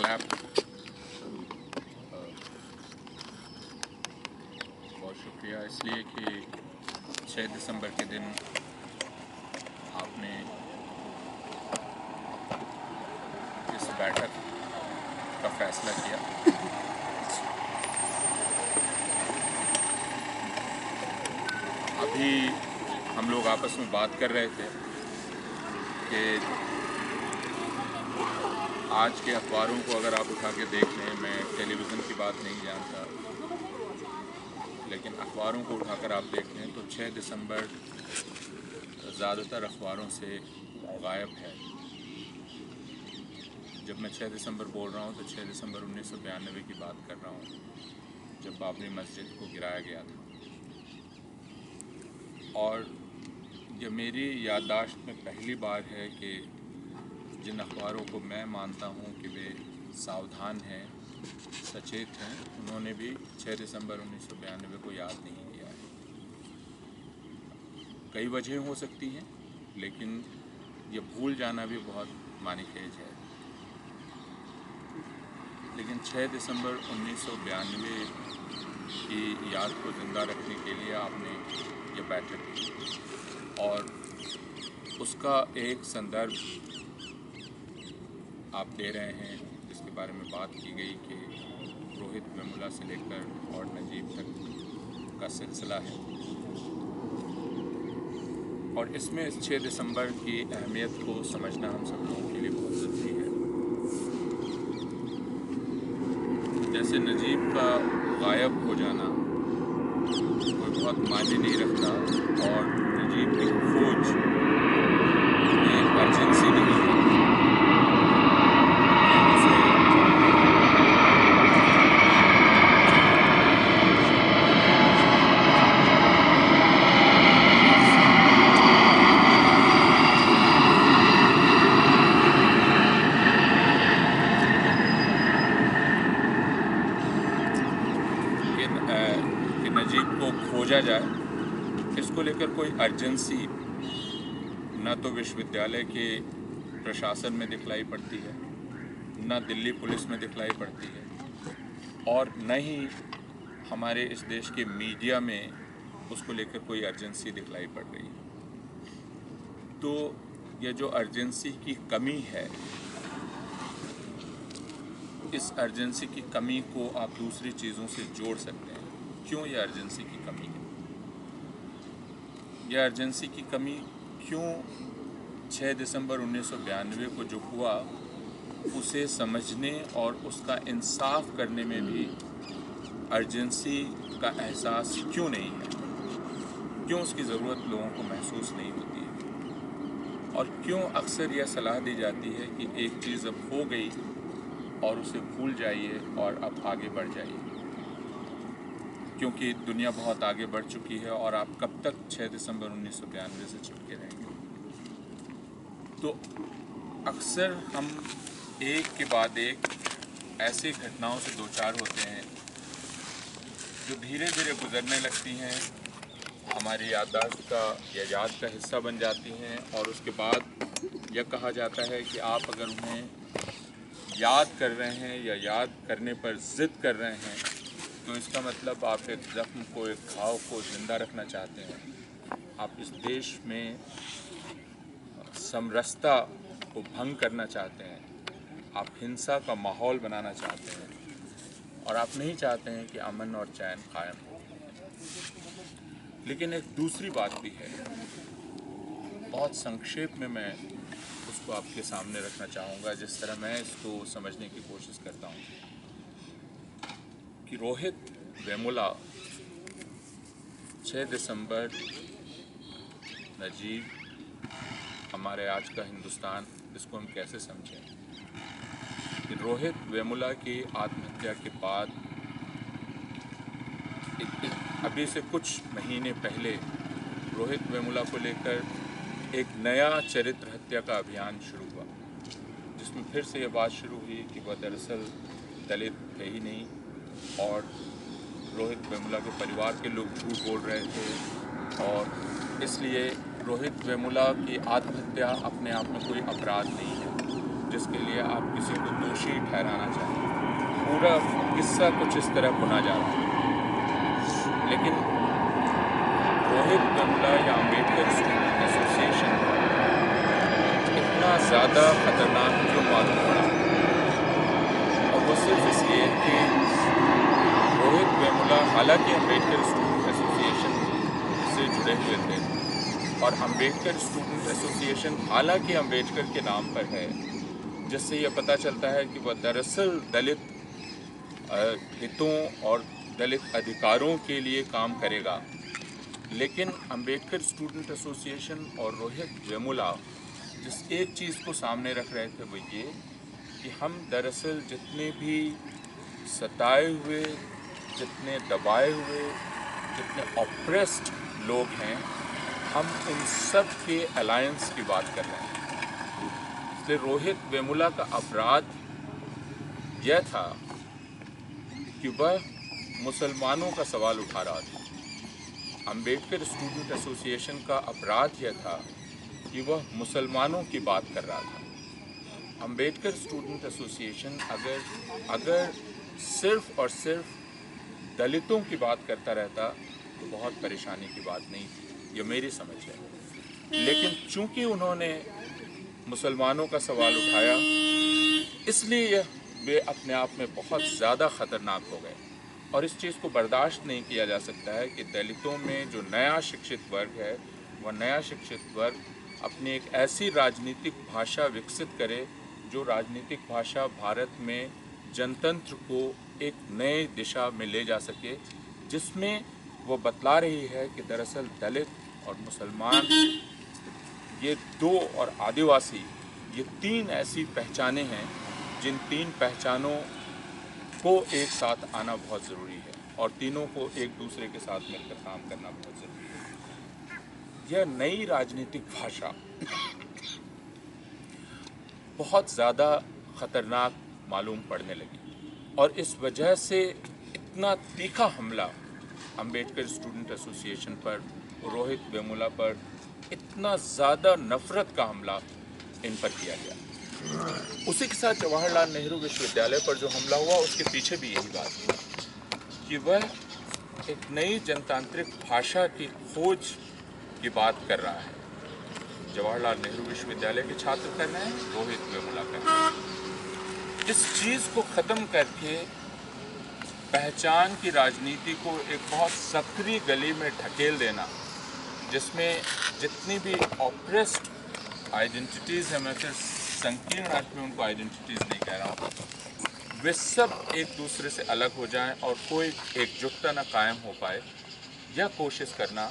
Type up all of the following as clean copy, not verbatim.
Snap बहुत शुक्रिया इसलिए कि 6 दिसंबर के दिन आपने इस बैठक का फैसला किया। अभी हम लोग आपस में बात कर रहे थे कि आज के अखबारों को अगर आप उठा के देख लें, मैं टेलीविज़न की बात नहीं जानता, लेकिन अखबारों को उठाकर आप देख लें तो 6 दिसंबर ज़्यादातर अखबारों से गायब है। जब मैं 6 दिसंबर बोल रहा हूँ तो 6 दिसंबर 1992 की बात कर रहा हूँ, जब बाबरी मस्जिद को गिराया गया था। और ये मेरी याददाश्त में पहली बार है कि जिन अखबारों को मैं मानता हूँ कि वे सावधान हैं, सचेत हैं, उन्होंने भी 6 दिसंबर 1992 को याद नहीं किया है। कई वजह हो सकती हैं, लेकिन ये भूल जाना भी बहुत मानीखेज है। लेकिन 6 दिसंबर 1992 की याद को ज़िंदा रखने के लिए आपने ये बैठक की और उसका एक संदर्भ आप दे रहे हैं, जिसके बारे में बात की गई कि रोहित वेमुला से लेकर और नजीब तक का सिलसिला है। और इसमें इस 6 दिसंबर की अहमियत को समझना हम सब लोगों के लिए बहुत ज़रूरी है। जैसे नजीब का गायब हो जाना कोई बहुत मायने नहीं रखता और नजीब की खोज में अर्जेंसी नहीं है। कि नजीब को खोजा जाए, इसको लेकर कोई अर्जेंसी न तो विश्वविद्यालय के प्रशासन में दिखलाई पड़ती है, न दिल्ली पुलिस में दिखलाई पड़ती है और न ही हमारे इस देश के मीडिया में उसको लेकर कोई अर्जेंसी दिखलाई पड़ रही है। तो यह जो अर्जेंसी की कमी है, इस अर्जेंसी की कमी को आप दूसरी चीज़ों से जोड़ सकते हैं। क्यों यह अर्जेंसी की कमी है? यह अर्जेंसी की कमी क्यों 6 दिसंबर 1992 को जो हुआ उसे समझने और उसका इंसाफ करने में भी अर्जेंसी का एहसास क्यों नहीं है? क्यों उसकी ज़रूरत लोगों को महसूस नहीं होती है? और क्यों अक्सर यह सलाह दी जाती है कि एक चीज़ अब हो गई और उसे भूल जाइए और अब आगे बढ़ जाइए, क्योंकि दुनिया बहुत आगे बढ़ चुकी है और आप कब तक 6 दिसंबर 1992 से चिपके रहेंगे। तो अक्सर हम एक के बाद एक ऐसी घटनाओं से दो चार होते हैं जो धीरे धीरे गुजरने लगती हैं, हमारी याददाश्त का या याद का हिस्सा बन जाती हैं और उसके बाद यह कहा जाता है कि आप अगर उन्हें याद कर रहे हैं या याद करने पर ज़िद कर रहे हैं तो इसका मतलब आप एक ज़ख्म को, एक घाव को ज़िंदा रखना चाहते हैं। आप इस देश में समरसता को भंग करना चाहते हैं, आप हिंसा का माहौल बनाना चाहते हैं और आप नहीं चाहते हैं कि अमन और चैन कायम हो। लेकिन एक दूसरी बात भी है, बहुत संक्षेप में मैं उसको आपके सामने रखना चाहूँगा जिस तरह मैं इसको समझने की कोशिश करता हूँ कि रोहित वेमुला 6 दिसंबर, नजीब, हमारे आज का हिंदुस्तान, इसको हम कैसे समझें कि रोहित वेमुला की आत्महत्या के बाद अभी से कुछ महीने पहले रोहित वेमुला को लेकर एक नया चरित्र हत्या का अभियान शुरू हुआ, जिसमें फिर से ये बात शुरू हुई कि वह दरअसल दलित थे ही नहीं और रोहित वेमुला के परिवार के लोग झूठ बोल रहे थे और इसलिए रोहित वेमुला की आत्महत्या अपने आप में कोई अपराध नहीं है। जिसके लिए आप किसी को दोषी ठहराना चाहें। पूरा किस्सा कुछ इस तरह बुना जा रहा है, लेकिन रोहित वेमुला या अम्बेडकर स्टूडेंट एसोसिएशन इतना ज़्यादा खतरनाक क्यों मालूम पड़ा, और वो सिर्फ इसलिए कि रोहित वेमुला हालांकि अम्बेडकर स्टूडेंट एसोसिएशन से जुड़े हुए थे, और अम्बेडकर स्टूडेंट एसोसिएशन हालांकि अम्बेडकर के नाम पर है, जिससे यह पता चलता है कि वह दरअसल दलित हितों और दलित अधिकारों के लिए काम करेगा। लेकिन अम्बेडकर स्टूडेंट एसोसिएशन और रोहित वेमुला जिस एक चीज़ को सामने रख रहे थे वो ये कि हम दरअसल जितने भी सताए हुए, जितने दबाए हुए, जितने ऑप्रेस्ड लोग हैं, हम उन सब के अलायंस की बात कर रहे हैं। इसलिए रोहित वेमुला का अपराध यह था कि वह मुसलमानों का सवाल उठा रहा था। अम्बेडकर स्टूडेंट एसोसिएशन का अपराध यह था कि वह मुसलमानों की बात कर रहा था। अम्बेडकर स्टूडेंट एसोसिएशन अगर सिर्फ और सिर्फ दलितों की बात करता रहता तो बहुत परेशानी की बात नहीं थी, ये मेरी समझ है। लेकिन चूंकि उन्होंने मुसलमानों का सवाल उठाया, इसलिए वे अपने आप में बहुत ज़्यादा ख़तरनाक हो गए। और इस चीज़ को बर्दाश्त नहीं किया जा सकता है कि दलितों में जो नया शिक्षित वर्ग है, वह नया शिक्षित वर्ग अपनी एक ऐसी राजनीतिक भाषा विकसित करे जो राजनीतिक भाषा भारत में जनतंत्र को एक नए दिशा में ले जा सके, जिसमें वो बतला रही है कि दरअसल दलित और मुसलमान ये दो, और आदिवासी, ये तीन ऐसी पहचानें हैं जिन तीन पहचानों को एक साथ आना बहुत ज़रूरी है, और तीनों को एक दूसरे के साथ मिलकर काम करना बहुत ज़रूरी है। यह नई राजनीतिक भाषा बहुत ज़्यादा ख़तरनाक मालूम पड़ने लगी, और इस वजह से इतना तीखा हमला अम्बेडकर स्टूडेंट एसोसिएशन पर, रोहित वेमुला पर, इतना ज़्यादा नफ़रत का हमला इन पर किया गया। उसी के साथ जवाहरलाल नेहरू विश्वविद्यालय पर जो हमला हुआ, उसके पीछे भी यही बात थी कि वह एक नई जनतांत्रिक भाषा की खोज की बात कर रहा है। जवाहरलाल नेहरू विश्वविद्यालय के छात्र कर रहे हैं, रोहित वेमुला कर रहे हैं। इस चीज़ को ख़त्म करके पहचान की राजनीति को एक बहुत सक्रिय गली में ढकेल देना, जिसमें जितनी भी ऑप्रेस्ड आइडेंटिटीज़ हैं, मैं फिर संकीर्ण अर्थ में उनको आइडेंटिटीज़ नहीं कह रहा हूँ, वे सब एक दूसरे से अलग हो जाएं और कोई एकजुटता न कायम हो पाए, यह कोशिश करना,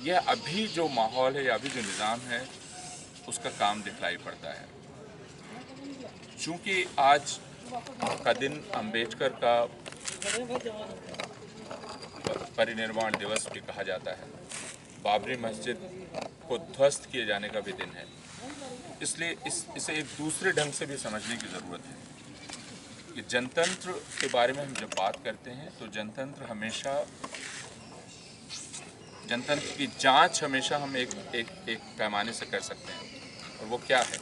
यह अभी जो माहौल है या अभी जो निज़ाम है, उसका काम दिखलाई पड़ता है। चूँकि आज का दिन अम्बेडकर का परिनिर्वाण दिवस भी कहा जाता है, बाबरी मस्जिद को ध्वस्त किए जाने का भी दिन है, इसलिए इसे एक दूसरे ढंग से भी समझने की ज़रूरत है कि जनतंत्र के बारे में हम जब बात करते हैं तो जनतंत्र की जांच हमेशा हम एक पैमाने से कर सकते हैं, और वो क्या है?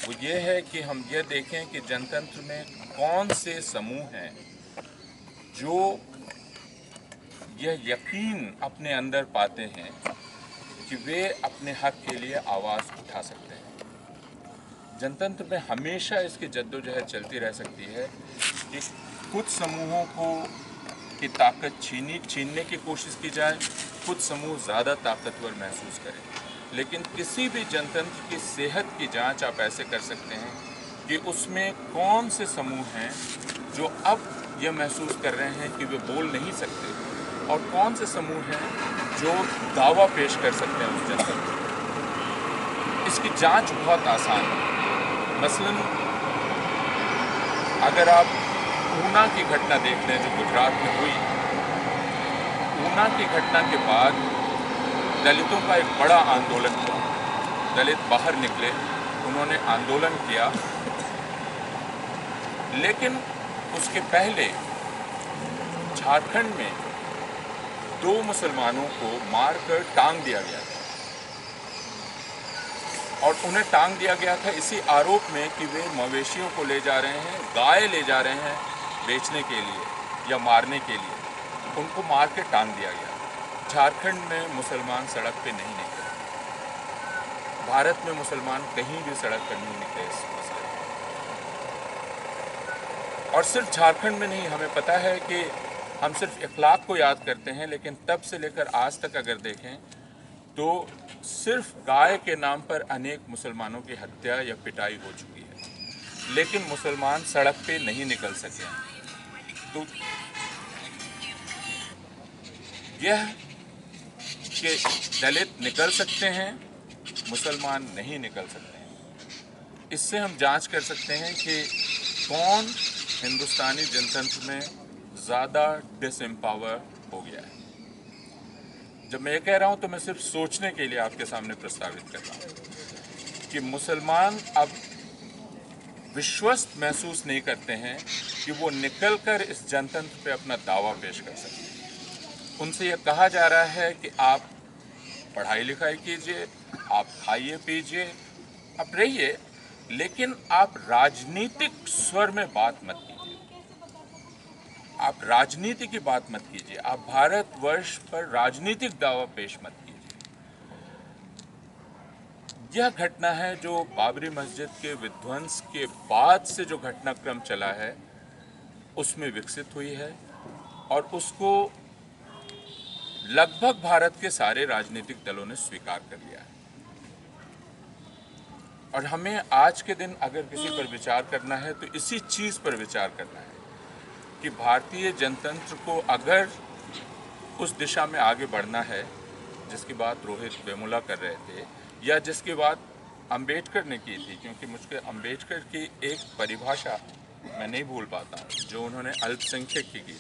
वो ये है कि हम ये देखें कि जनतंत्र में कौन से समूह हैं जो यह यकीन अपने अंदर पाते हैं कि वे अपने हक के लिए आवाज़ उठा सकते हैं। जनतंत्र में हमेशा इसकी जद्दोजहद चलती रह सकती है कि कुछ समूहों को की ताकत छीनने की कोशिश की जाए, कुछ समूह ज़्यादा ताकतवर महसूस करें। लेकिन किसी भी जनतंत्र की सेहत की जांच आप ऐसे कर सकते हैं कि उसमें कौन से समूह हैं जो अब यह महसूस कर रहे हैं कि वे बोल नहीं सकते, और कौन से समूह हैं जो दावा पेश कर सकते हैं उस जनतंत्र में। इसकी जांच बहुत आसान है। मसलन अगर आप ऊना की घटना देख लें जो गुजरात में हुई, ऊना की घटना के बाद दलितों का एक बड़ा आंदोलन हुआ, दलित बाहर निकले, उन्होंने आंदोलन किया, लेकिन उसके पहले झारखंड में 2 मुसलमानों को मारकर टांग दिया गया था। और उन्हें टांग दिया गया था इसी आरोप में कि वे मवेशियों को ले जा रहे हैं, गाय ले जा रहे हैं बेचने के लिए या मारने के लिए। उनको मार के टांग दिया गया। झारखंड में मुसलमान सड़क पे नहीं निकले, भारत में मुसलमान कहीं भी सड़क पर नहीं निकले इस मसले पर। और सिर्फ झारखंड में नहीं, हमें पता है कि हम सिर्फ इखलाक को याद करते हैं, लेकिन तब से लेकर आज तक अगर देखें तो सिर्फ गाय के नाम पर अनेक मुसलमानों की हत्या या पिटाई हो चुकी है, लेकिन मुसलमान सड़क पे नहीं निकल सके हैं। तो यह कि दलित निकल सकते हैं, मुसलमान नहीं निकल सकते हैं, इससे हम जांच कर सकते हैं कि कौन हिंदुस्तानी जनतंत्र में ज़्यादा डिसएम्पावर हो गया है। जब मैं ये कह रहा हूँ तो मैं सिर्फ सोचने के लिए आपके सामने प्रस्तावित कर रहा हूँ कि मुसलमान अब विश्वस्त महसूस नहीं करते हैं कि वो निकलकर इस जनतंत्र पे अपना दावा पेश कर सकते हैं। उनसे यह कहा जा रहा है कि आप पढ़ाई लिखाई कीजिए, आप खाइए पीजिए, आप रहिए, लेकिन आप राजनीतिक स्वर में बात मत कीजिए, आप राजनीति की बात मत कीजिए, आप भारतवर्ष पर राजनीतिक दावा पेश मत कीजिए। यह घटना है जो बाबरी मस्जिद के विध्वंस के बाद से जो घटनाक्रम चला है उसमें विकसित हुई है, और उसको लगभग भारत के सारे राजनीतिक दलों ने स्वीकार कर लिया है। और हमें आज के दिन अगर किसी पर विचार करना है तो इसी चीज़ पर विचार करना है कि भारतीय जनतंत्र को अगर उस दिशा में आगे बढ़ना है जिसकी बात रोहित वेमुला कर रहे थे, या जिसकी बात अंबेडकर ने की थी, क्योंकि मुझे अंबेडकर की एक परिभाषा मैं नहीं भूल पाता जो उन्होंने अल्पसंख्यक की थी,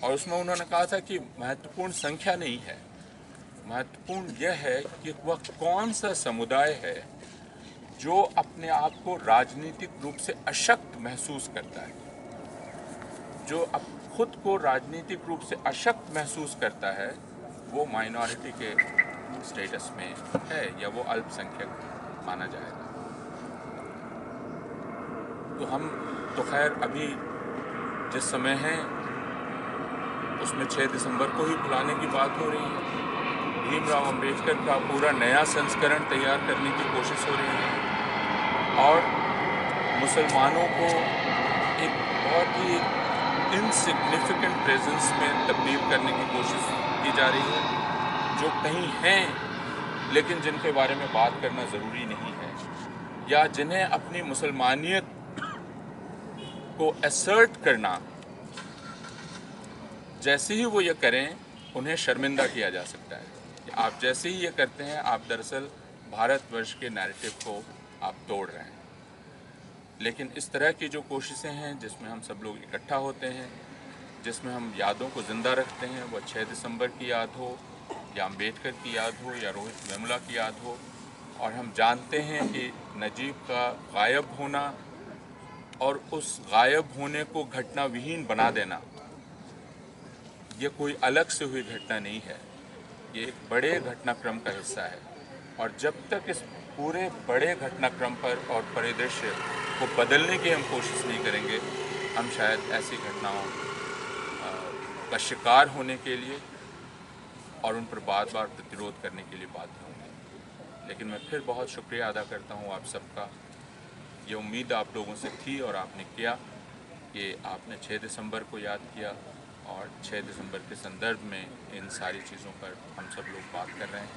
और उसमें उन्होंने कहा था कि महत्वपूर्ण संख्या नहीं है, महत्वपूर्ण यह है कि वह कौन सा समुदाय है जो अपने आप को राजनीतिक रूप से अशक्त महसूस करता है, जो अब खुद को राजनीतिक रूप से अशक्त महसूस करता है, वो माइनॉरिटी के स्टेटस में है या वो अल्पसंख्यक माना जाएगा। तो हम तो खैर अभी जिस समय है उसमें 6 दिसंबर को ही बुलाने की बात हो रही है। भीमराव अंबेडकर का पूरा नया संस्करण तैयार करने की कोशिश हो रही है, और मुसलमानों को एक बहुत ही इनसिग्निफिकेंट प्रेजेंस में तब्दील करने की कोशिश की जा रही है, जो कहीं हैं लेकिन जिनके बारे में बात करना ज़रूरी नहीं है, या जिन्हें अपनी मुसलमानियत को असर्ट करना, जैसे ही वो ये करें उन्हें शर्मिंदा किया जा सकता है कि आप जैसे ही ये करते हैं आप दरअसल भारतवर्ष के नैरेटिव को आप तोड़ रहे हैं। लेकिन इस तरह की जो कोशिशें हैं जिसमें हम सब लोग इकट्ठा होते हैं, जिसमें हम यादों को ज़िंदा रखते हैं, वह 6 दिसंबर की याद हो या अंबेडकर की याद हो या रोहित वेमुला की याद हो, और हम जानते हैं कि नजीब का गायब होना और उस गायब होने को घटना विहीन बना देना, ये कोई अलग से हुई घटना नहीं है, ये एक बड़े घटनाक्रम का हिस्सा है। और जब तक इस पूरे बड़े घटनाक्रम पर और परिदृश्य को बदलने की हम कोशिश नहीं करेंगे, हम शायद ऐसी घटनाओं का शिकार होने के लिए और उन पर बार बार प्रतिरोध करने के लिए बाध्य होंगे। लेकिन मैं फिर बहुत शुक्रिया अदा करता हूँ आप सबका। ये उम्मीद आप लोगों से थी और आपने किया कि आपने 6 दिसंबर को याद किया, और 6 दिसंबर के संदर्भ में इन सारी चीज़ों पर हम सब लोग बात कर रहे हैं।